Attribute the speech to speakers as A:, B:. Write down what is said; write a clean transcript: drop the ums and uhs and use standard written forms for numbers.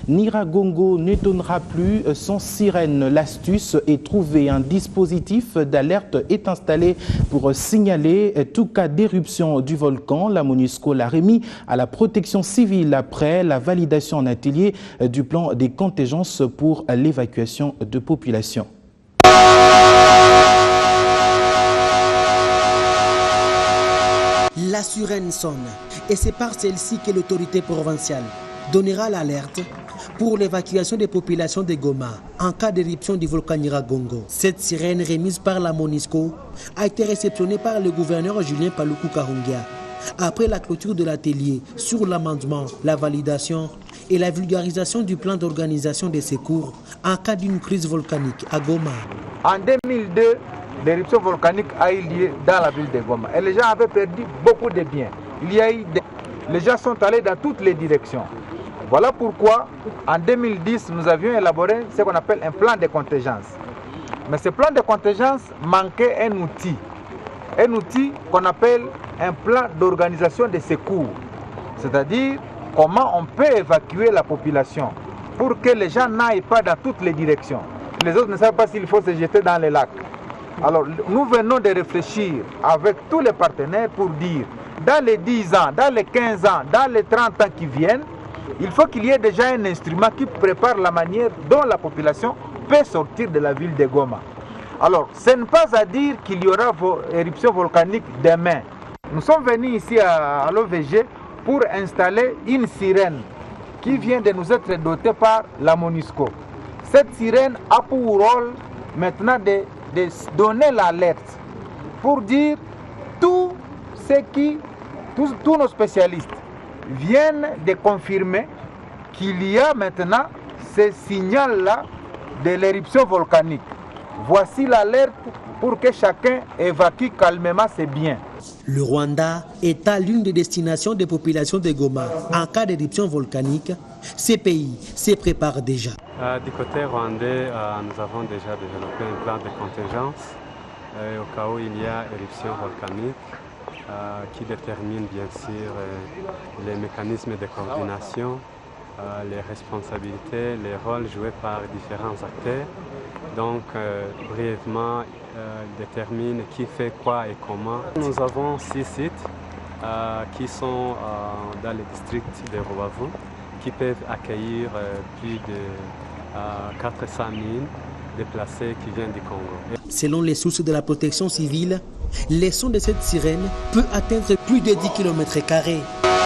A: Nyiragongo n'étonnera plus sans sirène. L'astuce est trouvée. Un dispositif d'alerte est installé pour signaler tout cas d'éruption du volcan. La MONUSCO l'a remis à la protection civile après la validation en atelier du plan des contingences pour l'évacuation de population.
B: La sirène sonne et c'est par celle-ci que l'autorité provinciale donnera l'alerte pour l'évacuation des populations de Goma en cas d'éruption du volcan Nyiragongo. Cette sirène remise par la MONUSCO a été réceptionnée par le gouverneur Julien Paluku Kahungia après la clôture de l'atelier sur l'amendement, la validation et la vulgarisation du plan d'organisation des secours en cas d'une crise volcanique à Goma.
C: En 2002, l'éruption volcanique a eu lieu dans la ville de Goma et les gens avaient perdu beaucoup de biens. Les gens sont allés dans toutes les directions. Voilà pourquoi, en 2010, nous avions élaboré ce qu'on appelle un plan de contingence. Mais ce plan de contingence manquait un outil qu'on appelle un plan d'organisation des secours. C'est-à-dire comment on peut évacuer la population pour que les gens n'aillent pas dans toutes les directions. Les autres ne savent pas s'il faut se jeter dans les lacs. Alors, nous venons de réfléchir avec tous les partenaires pour dire, dans les 10 ans, dans les 15 ans, dans les 30 ans qui viennent, il faut qu'il y ait déjà un instrument qui prépare la manière dont la population peut sortir de la ville de Goma. Alors, ce n'est pas à dire qu'il y aura éruption volcanique demain. Nous sommes venus ici à l'OVG pour installer une sirène qui vient de nous être dotée par la MONUSCO. Cette sirène a pour rôle maintenant de donner l'alerte pour dire tous nos spécialistes viennent de confirmer qu'il y a maintenant ce signal-là de l'éruption volcanique. Voici l'alerte pour que chacun évacue calmement ses biens.
B: Le Rwanda est à l'une des destinations des populations de Goma. En cas d'éruption volcanique, ces pays se préparent déjà.
D: Du côté rwandais, nous avons déjà développé un plan de contingence au cas où il y a éruption volcanique qui détermine bien sûr les mécanismes de coordination, les responsabilités, les rôles joués par différents acteurs. Donc, brièvement, détermine qui fait quoi et comment. Nous avons 6 sites qui sont dans le district de Rubavu, qui peuvent accueillir plus de 400 000 déplacés qui viennent du Congo.
B: Selon les sources de la protection civile, le son de cette sirène peut atteindre plus de 10 km².